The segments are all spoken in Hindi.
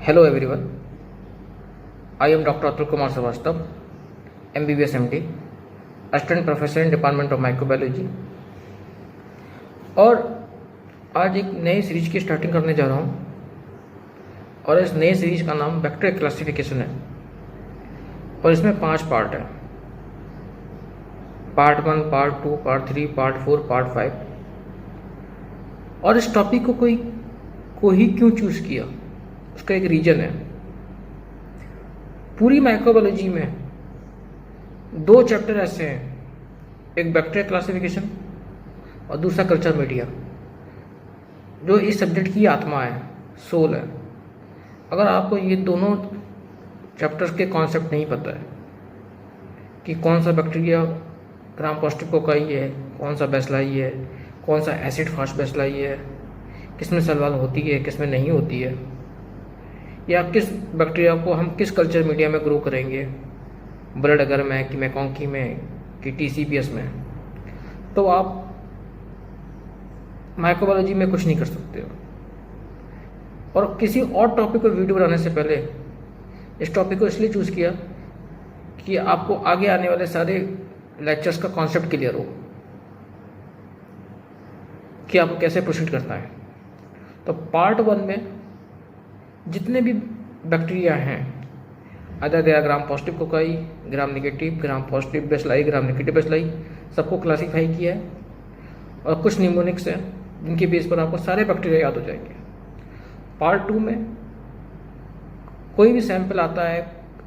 Hello everyone, I am Dr. Atul Kumar Srivastava, MBBS MD, Assistant Professor in Department of Microbiology। और आज एक नई सीरीज की स्टार्टिंग करने जा रहा हूँ और इस नई सीरीज का नाम बैक्टीरियल क्लासिफिकेशन है और इसमें 5 पार्ट है। Part 1, part 2, part 3, part 4, part 5। और इस टॉपिक को ही क्यों चूज़ किया, उसका एक रीज़न है। पूरी माइक्रोबायोलॉजी में 2 चैप्टर ऐसे हैं, एक बैक्टीरियल क्लासिफिकेशन और दूसरा कल्चर मीडिया, जो इस सब्जेक्ट की आत्मा है, सोल है। अगर आपको ये दोनों चैप्टर्स के कॉन्सेप्ट नहीं पता है कि कौन सा बैक्टीरिया ग्राम पॉजिटिव कोकाई है, कौन सा बेसिलाई है, कौन सा एसिड फास्ट बेसिलाई है, किसमें सलवाल होती है, किसमें नहीं होती है, या किस बैक्टीरिया को हम किस कल्चर मीडिया में ग्रो करेंगे, ब्लड अगर में कि मैकॉन्की में कि TCPS में, तो आप माइक्रोबायोलॉजी में कुछ नहीं कर सकते हो। और किसी और टॉपिक पर वीडियो बनाने से पहले इस टॉपिक को इसलिए चूज़ किया कि आपको आगे आने वाले सारे लेक्चर्स का कॉन्सेप्ट क्लियर हो कि आपको कैसे प्रोसीड करना है। तो पार्ट 1 में जितने भी बैक्टीरिया हैं, other they are gram positive cocci, gram negative, gram positive bacilli, gram negative bacilli, सबको क्लासीफाई किया है और कुछ निमोनिक्स हैं जिनके बेस पर आपको सारे बैक्टीरिया याद हो जाएंगे। पार्ट 2 में कोई भी सैंपल आता है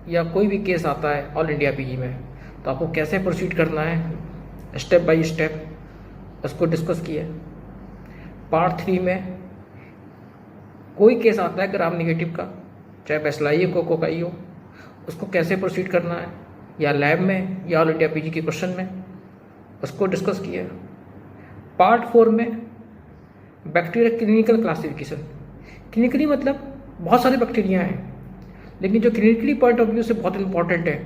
या कोई भी केस आता है ऑल इंडिया PG में, तो आपको कैसे प्रोसीड करना है स्टेप बाय स्टेप, उसको डिस्कस किया है। पार्ट 3 में कोई केस आता है ग्राम नेगेटिव का, चाहे बेसिलाई हो कोकाई हो, उसको कैसे प्रोसीड करना है, या लैब में या ऑल इंडिया PG के क्वेश्चन में, उसको डिस्कस किया। पार्ट 4 में बैक्टीरिया क्लिनिकल क्लासिफिकेशन। क्लिनिकली मतलब बहुत सारे बैक्टीरिया हैं, लेकिन जो क्लिनिकली पॉइंट ऑफ व्यू से बहुत इंपॉर्टेंट है,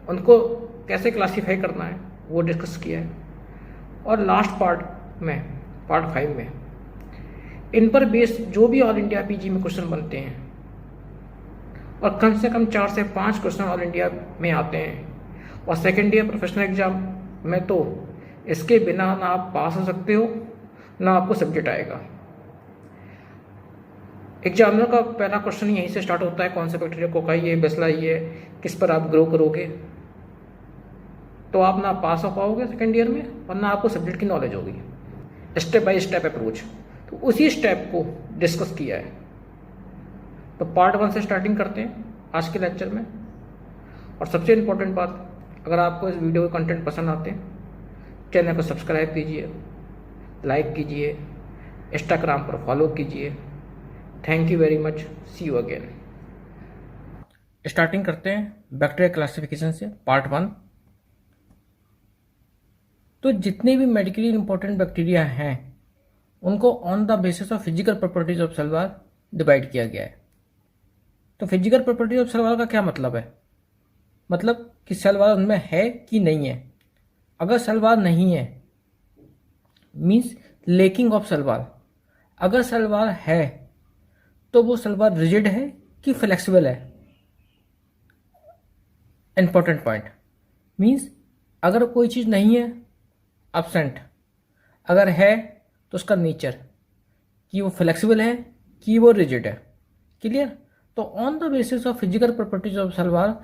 उनको कैसे क्लासीफाई करना है वो डिस्कस किया है। और लास्ट पार्ट में, पार्ट 5 में, इन पर बेस जो भी ऑल इंडिया PG में क्वेश्चन बनते हैं, और कम से कम 4 से 5 क्वेश्चन ऑल इंडिया में आते हैं, और सेकेंड ईयर प्रोफेशनल एग्जाम में तो इसके बिना ना आप पास हो सकते हो ना आपको सब्जेक्ट आएगा। एग्जामिनर का पहला क्वेश्चन यहीं से स्टार्ट होता है, कौन से बैक्टीरिया कोकाई है, बेसिलाई है, किस पर आप ग्रो करोगे। तो आप ना पास हो पाओगे सेकेंड ईयर में और ना आपको सब्जेक्ट की नॉलेज होगी। स्टेप बाय स्टेप अप्रोच, तो उसी स्टेप को डिस्कस किया है। तो पार्ट 1 से स्टार्टिंग करते हैं आज के लेक्चर में। और सबसे इम्पोर्टेंट बात, अगर आपको इस वीडियो के कंटेंट पसंद आते हैं, चैनल को सब्सक्राइब कीजिए, लाइक कीजिए, इंस्टाग्राम पर फॉलो कीजिए। Thank you very much, see you again. Starting करते हैं बैक्टीरियल क्लासिफिकेशन से, पार्ट 1। तो जितने भी मेडिकली इंपॉर्टेंट बैक्टीरिया हैं उनको on the basis of physical properties of cell wall divide किया गया है। तो physical properties of cell wall का क्या मतलब है? मतलब कि सेल वॉल उनमें है कि नहीं है। अगर सेल वॉल नहीं है means lacking of cell wall. अगर सेल वॉल है तो वो सेल वॉल रिजिड है कि फ्लेक्सिबल है। इंपॉर्टेंट पॉइंट मीन्स अगर कोई चीज़ नहीं है एब्सेंट, अगर है तो उसका नेचर कि वो फ्लेक्सिबल है कि वो रिजिड है। क्लियर? तो on the basis of physical properties of cell wall,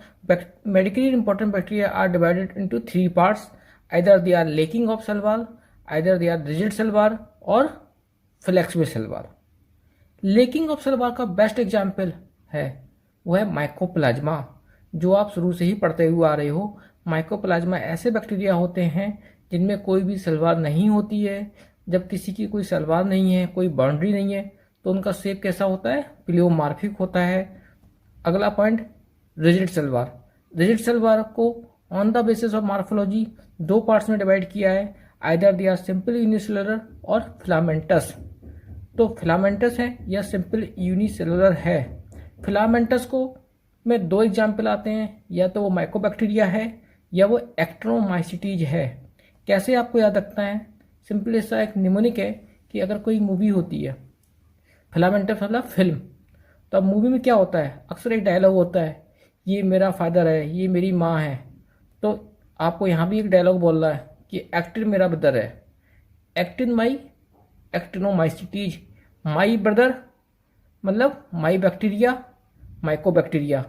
medically important bacteria are divided into 3 parts. Either they are lacking of cell wall, either they are rigid cell wall और flexible cell wall. Lacking of cell wall का बेस्ट एग्जाम्पल है वो है माइकोप्लाज्मा, जो आप शुरू से ही पढ़ते हुए आ रहे हो। माइकोप्लाज्मा ऐसे बैक्टीरिया होते हैं जिनमें कोई भी सेल वॉल नहीं होती है। जब किसी की कोई सेल वॉल नहीं है, कोई बाउंड्री नहीं है, तो उनका शेप कैसा होता है? प्लियोमार्फिक होता है। अगला point, rigid cell wall. Rigid cell wall को on the basis of morphology 2 parts में डिवाइड किया है, either they are simple unicellular और फिलामेंटस। तो फिलामेंटस है या सिंपल यूनिसेलुलर है। फिलामेंटस को में 2 एग्जाम्पल आते हैं, या तो वो माइकोबैक्टीरिया है या वो एक्ट्रोमाइसिटीज है। कैसे आपको याद रखना है? सिंपल ऐसा एक निमोनिक है कि अगर कोई मूवी होती है, फिलामेंटस मतलब फिल्म, तो अब मूवी में क्या होता है, अक्सर एक डायलॉग होता है, ये मेरा फादर है, ये मेरी माँ है। तो आपको यहाँ भी एक डायलॉग बोल रहा है कि एक्टिन मेरा ब्रदर है, actin my actinomycetes, my brother मतलब माई बैक्टीरिया, माइकोबैक्टीरिया।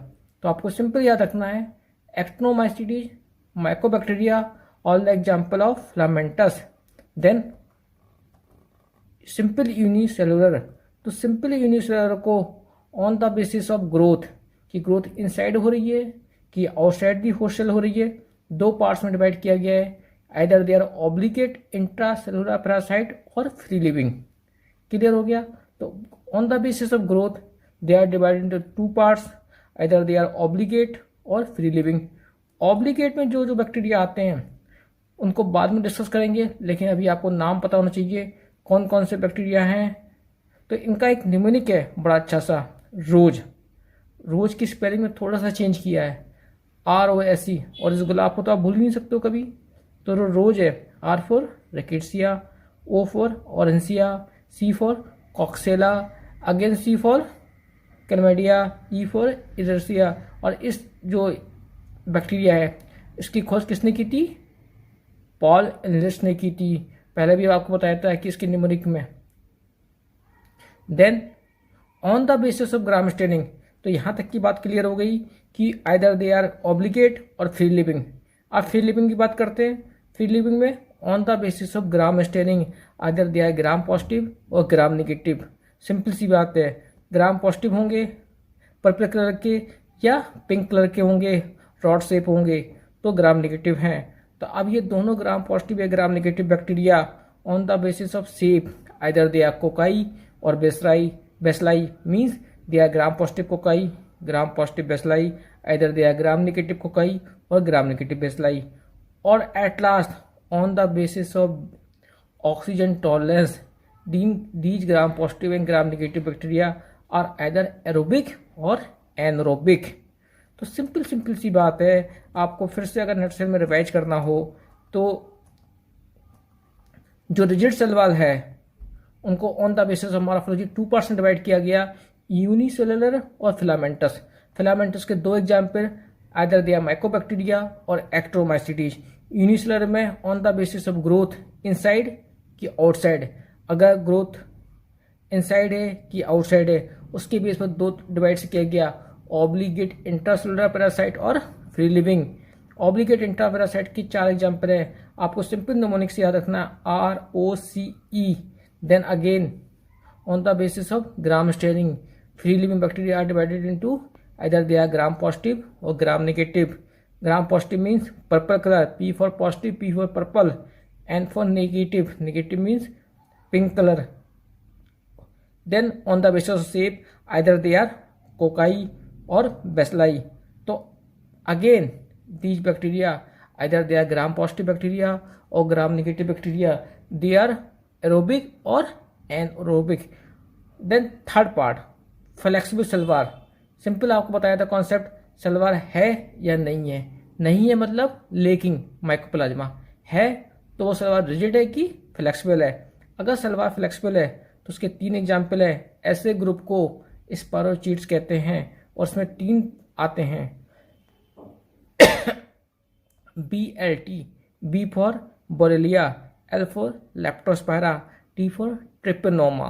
तो आपको सिंपल याद रखना है, actinomycetes, mycobacteria, all the example of filamentous. Then simple unicellular, तो सिंपल यूनिसेलुलर को on the basis of growth, कि ग्रोथ इनसाइड हो रही है कि आउटसाइड दी होस्ट सेल हो रही है, दो पार्ट्स में डिवाइड किया गया है, either they are obligate intracellular parasite और फ्री लिविंग। क्लियर हो गया। तो on the basis of growth they are divided into two parts, either they are obligate और फ्री लिविंग। ऑब्लिगेट में जो जो बैक्टीरिया आते हैं उनको बाद में डिस्कस करेंगे, लेकिन अभी आपको नाम पता होना चाहिए कौन कौन से बैक्टीरिया हैं। तो इनका एक निमोनिक है बड़ा अच्छा सा, रोज। रोज की स्पेलिंग में थोड़ा सा चेंज किया है, ROSE, और इस गुलाब को तो आप भूल नहीं सकते हो कभी। तो रोज है, R for Rickettsia, O for Orientia, C for Coxiella, again C for Chlamydia, E for Ehrlichia. और इस जो बैक्टीरिया है इसकी खोज किसने की थी, पॉल एनलिस ने की थी। पहले भी आपको बताया था कि इसके निमोनिक में। Then on the basis of gram staining, तो यहाँ तक की बात क्लियर हो गई कि आइदर दे आर ऑब्लिगेट और फ्री लिविंग। आप फ्री लिविंग की बात करते हैं, फ्री लिविंग में on the basis of gram staining either they are gram positive और ग्राम नेगेटिव। सिंपल सी बात है, ग्राम पॉजिटिव होंगे पर्पल कलर के या पिंक कलर के होंगे, रॉड शेप होंगे, तो ग्राम नेगेटिव हैं। तो अब ये दोनों ग्राम पॉजिटिव या gram negative bacteria on the basis of shape either they are cocci और bacilli means they are gram positive cocci, gram positive bacilli, either they are gram negative cocci और ग्राम नेगेटिव बेसलाई। और at last on the basis of oxygen tolerance these gram positive and gram negative bacteria are either aerobic और एनरोबिक। तो सिंपल सी बात है, आपको फिर से अगर नटसेल में रिवाइज करना हो तो जो रिजिड सेल वॉल है उनको on the basis of morphology 2% divide किया गया, यूनिसेलुलर और फिलामेंटस। फिलामेंटस के दो example either they are mycobacteria और एक्ट्रोमाइसिटीज। यूनिसेलुलर में on the basis of growth inside कि आउटसाइड, अगर ग्रोथ इनसाइड है कि आउटसाइड है उसके बेस पर दो डिवाइड से किया गया, ऑब्लिगेट इंट्रासेलुलर पैरासाइट और free living. Obligate intra parasite की 4 एग्जाम्पल है, आपको सिंपल निमोनिक से याद रखना, ROCE। Then again on the basis of gram staining free living bacteria are divided into either they are gram positive और gram negative. Gram positive means purple colour, P for positive, P for purple, N for negative, negative means pink colour. Then on the basis of shape either they are cocci और बेसलाई। तो again these bacteria either they are gram positive bacteria और gram negative bacteria, they are aerobic और anaerobic. Then third part flexible cell wall. Simple आपको बताया था कॉन्सेप्ट, सलवार है या नहीं है। नहीं है मतलब लेकिंग माइकोप्लाज्मा है, तो वो सलवार रिजिड है कि फ्लेक्सिबल है। अगर सलवार फ्लेक्सिबल है तो उसके 3 एग्जाम्पल है। ऐसे ग्रुप को स्पारोचीट्स कहते हैं और उसमें 3 आते हैं, BLT, B for Borrelia, L for Leptospira, T for Treponema.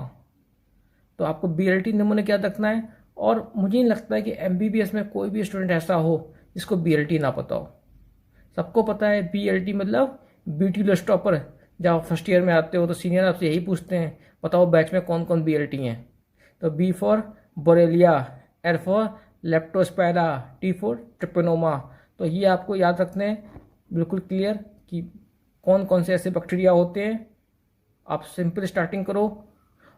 तो आपको BLT निमोनिक याद रखना है। और मुझे नहीं लगता है कि MBBS में कोई भी स्टूडेंट ऐसा हो जिसको BLT ना पता हो। सबको पता है BLT मतलब ब्यूटी स्टॉपर। जब आप फर्स्ट ईयर में आते हो तो सीनियर आपसे यही पूछते हैं, बताओ बैच में कौन कौन BLT हैं। तो B for Borrelia, L for Leptospira, T for Treponema. तो ये आपको याद रखने हैं बिल्कुल क्लियर कि कौन कौन से ऐसे बैक्टीरिया होते हैं। आप सिंपल स्टार्टिंग करो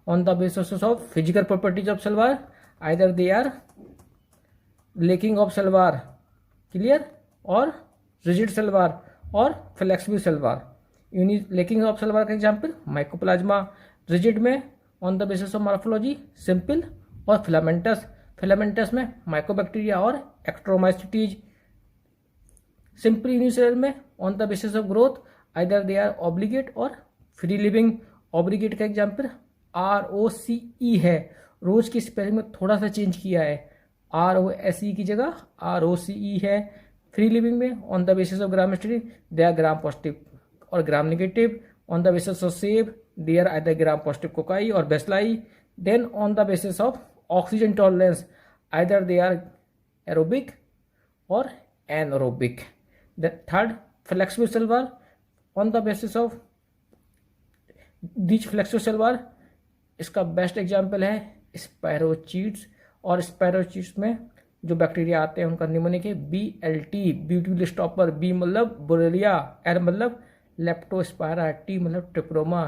on the basis of physical properties of cell wall, either they are lacking of cell wall, clear, और रिजिड सलवार और flexible cell wall. Lacking of cell wall का एग्जाम्पल माइकोप्लाज्मा, रिजिड में on the basis of morphology simple और फिलामेंटस। फिलामेंटस में माइकोबैक्टीरिया और एक्ट्रोमाइसिटीज। सिंपल यूनिसेलुलर में on the basis of growth either they are obligate और फ्री लिविंग। ऑब्लिगेट का एग्जाम्पल ROCE है, रोज की स्पेलिंग में थोड़ा सा चेंज किया है, ROSE की जगह ROCE है। फ्री लिविंग में on the basis of gram study they are gram positive और gram negative. On the basis of shape they are either gram positive cocci और bacilli. Then on the basis of oxygen tolerance either they are aerobic और anaerobic. Then third, flexible salver on the basis of these flexible salver, इसका बेस्ट एग्जाम्पल है स्पैरोचीट्स। और स्पैरोचीट्स में जो बैक्टीरिया आते हैं उनका निमोनिक है BLT, ब्यूटीफुल स्टॉपर। B मतलब बोरेलिया, L मतलब लेप्टोस्पायरा, T मतलब ट्रिप्रोमा।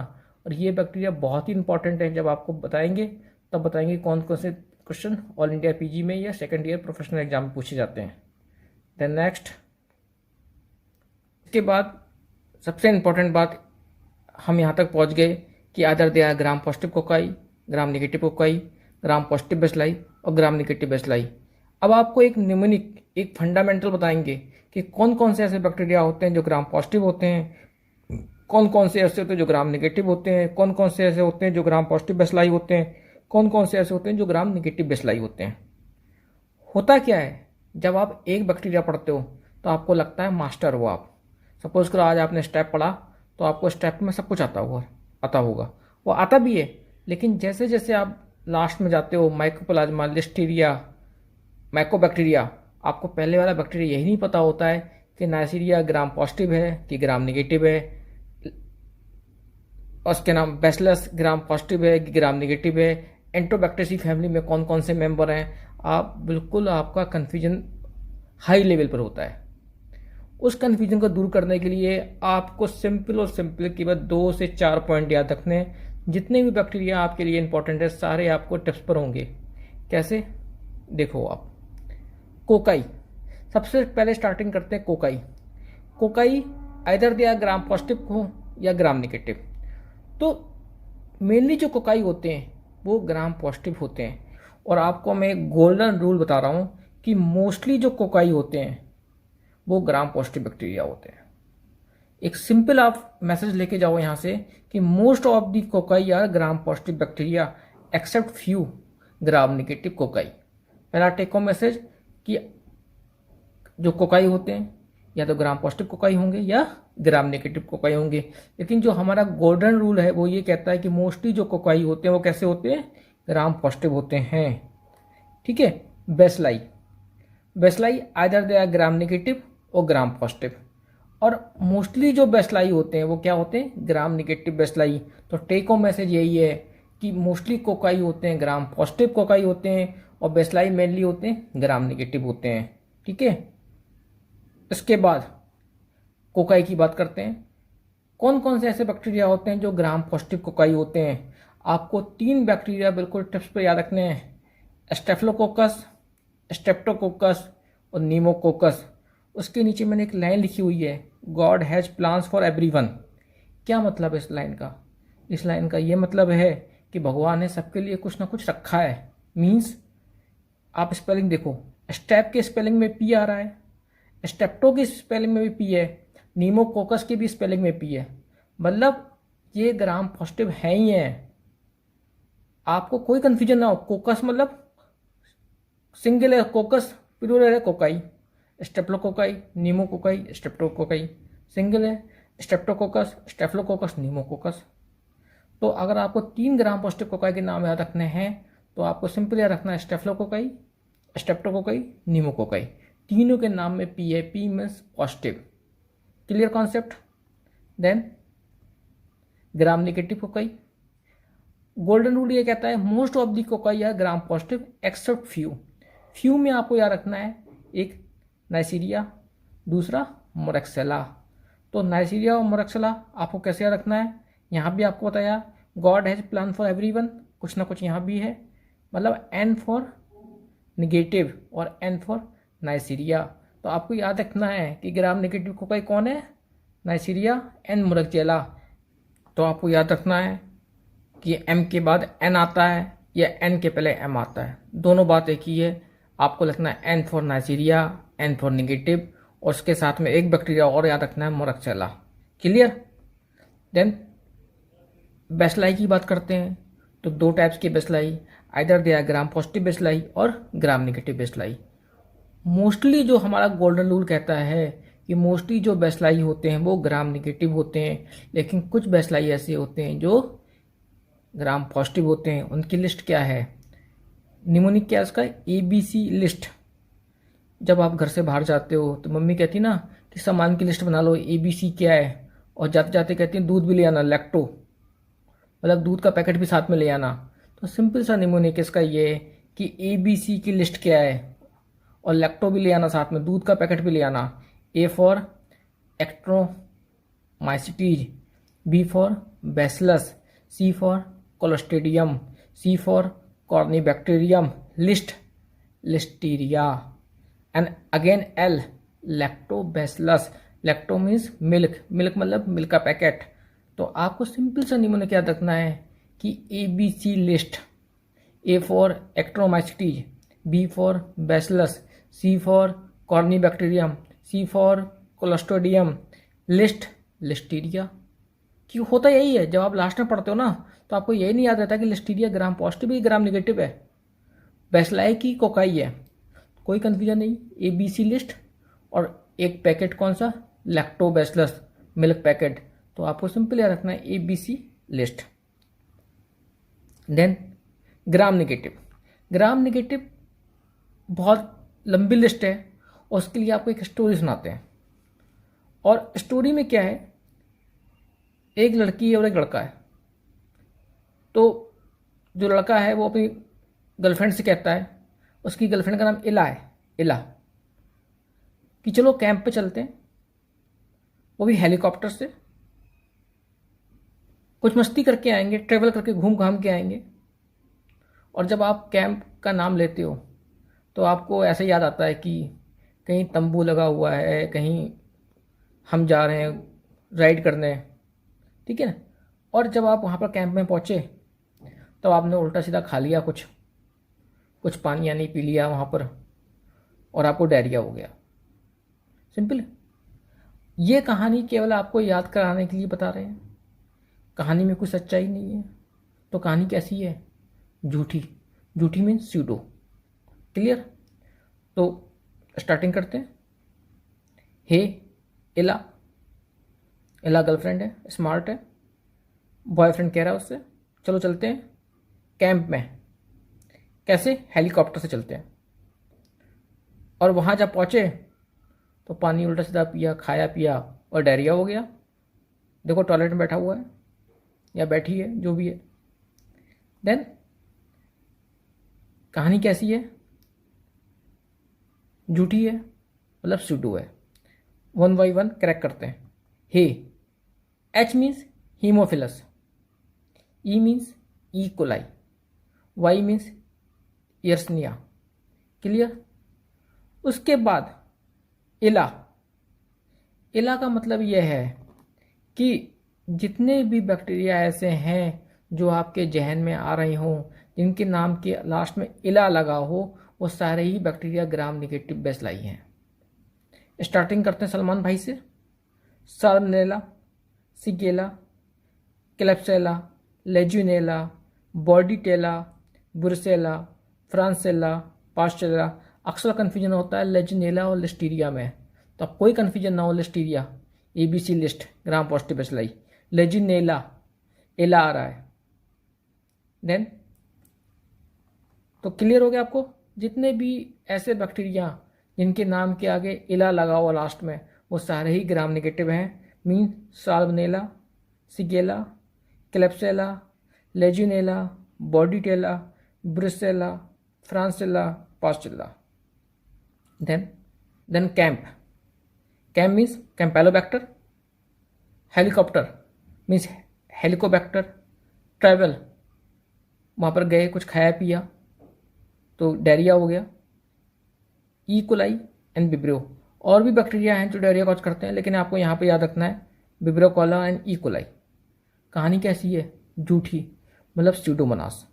और ये बैक्टीरिया बहुत ही इंपॉर्टेंट है, जब आपको बताएंगे तब बताएंगे कौन कौन से क्वेश्चन ऑल इंडिया PG में या सेकेंड ईयर प्रोफेशनल एग्जाम में पूछे जाते हैं। देन नेक्स्ट, इसके बाद सबसे इम्पोर्टेंट बात, हम यहाँ तक पहुँच गए कि आदर दिया gram positive cocci, gram negative cocci, gram positive bacilli और ग्राम नेगेटिव बेसलाई। अब आपको एक निमोनिक, एक फंडामेंटल बताएंगे कि कौन कौन से ऐसे बैक्टीरिया होते हैं जो ग्राम पॉजिटिव होते हैं, कौन कौन से ऐसे होते हैं जो ग्राम नेगेटिव होते हैं, कौन कौन से ऐसे होते हैं जो ग्राम पॉजिटिव बेसलाई होते हैं, कौन कौन से ऐसे होते हैं जो ग्राम नेगेटिव बेसलाई होते हैं। होता क्या है, जब आप एक बैक्टीरिया पढ़ते हो तो आपको लगता है मास्टर हो आप। सपोज करो आज आपने स्टेप पढ़ा तो आपको स्टेप में सब कुछ आता होगा, वो आता भी है। लेकिन जैसे जैसे आप लास्ट में जाते हो, माइकोप्लाज्मा, लिस्टीरिया, माइकोबैक्टीरिया, आपको पहले वाला बैक्टीरिया यही नहीं पता होता है कि नाइसीरिया ग्राम पॉजिटिव है कि ग्राम नेगेटिव है, उसके नाम बैसिलस ग्राम पॉजिटिव है कि ग्राम नेगेटिव है, एंटोबैक्टेरियसी फैमिली में कौन कौन से मेंबर हैं। आप बिल्कुल, आपका कन्फ्यूजन हाई लेवल पर होता है। उस कन्फ्यूजन को दूर करने के लिए आपको सिंपल और सिंपल केवल 2 से 4 पॉइंट याद रखने हैं। जितने भी बैक्टीरिया आपके लिए इंपॉर्टेंट है सारे आपको टिप्स पर होंगे। कैसे, देखो आप, कोकाई, सबसे पहले स्टार्टिंग करते हैं कोकाई। कोकाई आइदर दिया ग्राम पॉजिटिव हो या ग्राम नेगेटिव। तो मेनली जो कोकाई होते हैं वो ग्राम पॉजिटिव होते हैं। और आपको मैं एक गोल्डन रूल बता रहा हूँ कि मोस्टली जो कोकाई होते हैं वो ग्राम पॉजिटिव बैक्टीरिया होते हैं। एक सिंपल आप मैसेज लेके जाओ यहाँ से कि most of the cocci are gram positive bacteria except few gram negative cocci. पहला टेक होम मैसेज कि जो कोकाई होते हैं या तो ग्राम पॉजिटिव कोकाई होंगे या ग्राम नेगेटिव कोकाई होंगे। लेकिन जो हमारा गोल्डन रूल है वो ये कहता है कि मोस्टली जो कोकाई होते हैं वो कैसे होते हैं, ग्राम पॉजिटिव होते हैं। ठीक है। Bacilli, bacilli either they are gram negative और ग्राम पॉजिटिव। और मोस्टली जो बेसलाई होते हैं वो क्या होते हैं, ग्राम नेगेटिव बेसलाई। तो टेक होम मैसेज यही है कि मोस्टली कोकाई होते हैं ग्राम पॉजिटिव कोकाई होते हैं और बेसलाई मेनली होते हैं ग्राम नेगेटिव होते हैं। ठीक है। इसके बाद कोकाई की बात करते हैं। कौन कौन से ऐसे बैक्टीरिया होते हैं जो ग्राम पॉजिटिव कोकाई होते हैं। आपको 3 बैक्टीरिया बिल्कुल टिप्स पर याद रखने हैं, स्टेफिलोकोकस, स्ट्रेप्टोकोकस और नीमोकोकस। उसके नीचे मैंने एक लाइन लिखी हुई है, God has plans for everyone. क्या मतलब है इस लाइन का? इस लाइन का ये मतलब है कि भगवान ने सबके लिए कुछ ना कुछ रखा है। मीन्स आप स्पेलिंग देखो, स्टेप के स्पेलिंग में पी आ रहा है, स्टेप्टो की स्पेलिंग में भी पी है, नीमोकोकस की भी स्पेलिंग में पी है। मतलब ये ग्राम पॉजिटिव है ही है। आपको कोई कंफ्यूजन ना हो। कोकस मतलब सिंगल है, कोकस प्लूरल है कोकाई, स्टेप्लोकोकाई, नीमोकोकाई, स्ट्रेप्टोकोकाई। सिंगल है स्ट्रेप्टोकोकस, स्टेफ्लोकोकस, नीमोकोकस। तो अगर आपको 3 ग्राम पॉजिटिव कोकाई के नाम याद रखने हैं तो आपको सिंपल याद रखना है स्टेफ्लोकोकाई, स्ट्रेप्टोकोकाई, नीमोकोकाई। तीनों के नाम में पी है, P means positive. Clear concept. Then gram negative cocci, golden rule ये कहता है most of the cocci are gram positive except few. Few में आपको याद रखना है एक नाइसीरिया, दूसरा मोरेक्सेला। तो नाइसीरिया और मोरेक्सेला आपको कैसे याद रखना है, यहाँ भी आपको बताया God has plan for everyone, कुछ ना कुछ यहाँ भी है। मतलब एन फॉर निगेटिव और एन फॉर नाइसीरिया। तो आपको याद रखना है कि ग्राम नेगेटिव कोकाई कौन है, नाइसीरिया एंड मोरेक्सेला। तो आपको याद रखना है कि एम के बाद एन आता है या एन के पहले एम आता है, दोनों बात एक ही है। आपको लिखना है N for Neisseria, N for negative और उसके साथ में एक बैक्टीरिया और याद रखना है मोरेक्सेला। क्लियर। देन बेसलाई की बात करते हैं तो 2 टाइप्स की bacilli, either they are gram positive bacilli और ग्राम नेगेटिव बेसिलाई। मोस्टली जो हमारा गोल्डन रूल कहता है कि मोस्टली जो बेसिलाई होते हैं वो ग्राम नेगेटिव होते हैं, लेकिन कुछ बेसिलाई ऐसे होते हैं जो ग्राम पॉजिटिव होते हैं। उनकी लिस्ट क्या है, निमोनिक क्या है उसका, ABC लिस्ट। जब आप घर से बाहर जाते हो तो मम्मी कहती ना कि सामान की लिस्ट बना लो, ABC क्या है, और जाते जाते कहती हैं दूध भी ले आना, लैक्टो, मतलब दूध का पैकेट भी साथ में ले आना। तो सिंपल सा निमोनिक इसका ये है कि ABC की लिस्ट क्या है, और लैक्टो भी ले आना साथ में, दूध का पैकेट भी ले आना। A for Actinomycetes, B for Bacillus, C for Clostridium, C for Corynebacterium, Listeria, and again L Lactobacillus. Lacto means milk, milk मतलब मिल्क का पैकेट। तो आपको सिंपल सा निमोनिक याद रखना है कि ABC list, A for Actinomycetes, B for Bacillus, C for Corynebacterium, C for Clostridium, Listeria. क्यों होता यही है, जब आप लास्ट में पढ़ते हो ना तो आपको यही नहीं याद रहता कि लिस्टीरिया ग्राम पॉजिटिव है ग्राम नेगेटिव है, बैसिलाई की कोकाई है। कोई कंफ्यूजन नहीं, ABC लिस्ट और एक पैकेट कौन सा, लैक्टोबैसिलस मिल्क पैकेट। तो आपको सिंपल याद रखना है ABC list. Then gram negative. Gram negative बहुत लंबी लिस्ट है और उसके लिए आपको एक स्टोरी सुनाते हैं। और स्टोरी में क्या है, एक लड़की है और एक लड़का है। तो जो लड़का है वो अपनी गर्लफ्रेंड से कहता है, उसकी गर्लफ्रेंड का नाम इला है, इला, कि चलो कैंप पे चलते हैं, वो भी हेलीकॉप्टर से, कुछ मस्ती करके आएंगे, ट्रेवल करके घूम घाम के आएंगे। और जब आप कैंप का नाम लेते हो तो आपको ऐसे याद आता है कि कहीं तंबू लगा हुआ है, कहीं हम जा रहे हैं राइड करने, ठीक है ना। और जब आप वहाँ पर कैंप में पहुँचे तो आपने उल्टा सीधा खा लिया, कुछ पानी यानी पी लिया वहाँ पर, और आपको डायरिया हो गया। सिंपल। ये कहानी केवल आपको याद कराने के लिए बता रहे हैं, कहानी में कोई सच्चाई नहीं है। तो कहानी कैसी है, झूठी। झूठी मीन्स स्यूडो। क्लियर। तो स्टार्टिंग करते हैं। हे इला, इला गर्लफ्रेंड है, स्मार्ट है, बॉयफ्रेंड कह रहा है उससे चलो चलते हैं कैंप में। कैसे, हेलीकॉप्टर से चलते हैं। और वहाँ जब पहुँचे तो पानी उल्टा सीधा पिया, खाया पिया और डायरिया हो गया। देखो टॉयलेट में बैठा हुआ है या बैठी है, जो भी है। देन कहानी कैसी है, झूठी है, मतलब सूडो है। वन बाई वन क्रैक करते हैं। Hey, H means Haemophilus, E means E coli, Y means Yersinia. Clear. उसके बाद इला, इला का मतलब यह है कि जितने भी बैक्टीरिया ऐसे हैं जो आपके जहन में आ रहे हों, जिनके नाम के लास्ट में इला लगा हो, वो सारे ही बैक्टीरिया ग्राम नेगेटिव बेसिलाई हैं। स्टार्टिंग करते हैं सलमान भाई से। Salmonella, Shigella, Klebsiella, लेजियोनेला, Bordetella, Brucella, Francisella, Pasteurella. अक्सर कन्फ्यूजन होता है लेजियोनेला और लिस्टीरिया में, तो अब कोई कन्फ्यूजन ना हो, Listeria ABC list gram positive bacilli, Legionella ella आ रहा है। देन तो क्लियर हो गया आपको, जितने भी ऐसे बैक्टीरिया जिनके नाम के आगे इला लगा हुआ लास्ट में, वो सारे ही ग्राम नेगेटिव हैं। Mean salmonella, Shigella, Klebsiella, लेजियोनेला, bordetella, brucella, francisella, pasteurella. Then camp, camp means campylobacter, helicopter means helicobacter, travel वहाँ पर गए, कुछ खाया पिया तो डायरिया हो गया, ई कोलाई एंड विब्रियो। और भी बैक्टीरिया हैं जो डायरिया कॉज करते हैं, लेकिन आपको यहाँ पे याद रखना है vibrio Cola and E coli. कहानी कैसी है, झूठी, मतलब स्यूडोमोनास।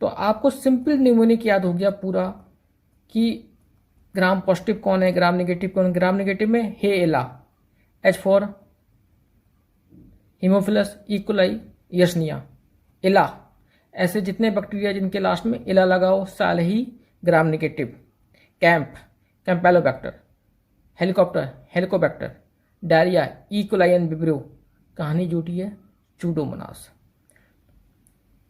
तो आपको सिंपल निमोनिक याद हो गया पूरा कि ग्राम पॉजिटिव कौन है, ग्राम नेगेटिव कौन है। ग्राम नेगेटिव में हे एला, H for haemophilus, E coli, yersinia, एला ऐसे जितने बैक्टीरिया जिनके लास्ट में इला लगा हो, सालही gram negative, camp campylobacter, helicopter helicobacter, diarrhoea E coli and vibrio, कहानी झूठी है, चूडोमोनास।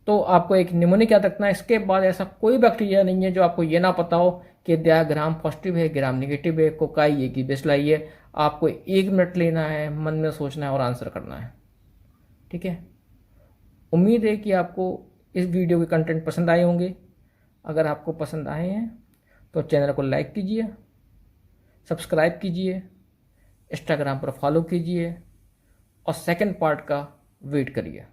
तो आपको एक निमोनिक याद रखना है। इसके बाद ऐसा कोई बैक्टीरिया नहीं है जो आपको ये ना पता हो कि क्या ग्राम पॉजिटिव है, ग्राम निगेटिव है, कोकाई है कि बेसलाई है। आपको 1 मिनट लेना है, मन में सोचना है और आंसर करना है। ठीक है, उम्मीद है कि आपको इस वीडियो के कंटेंट पसंद आए होंगे। अगर आपको पसंद आए हैं तो चैनल को लाइक कीजिए, सब्सक्राइब कीजिए, इंस्टाग्राम पर फॉलो कीजिए और सेकंड पार्ट का वेट करिए।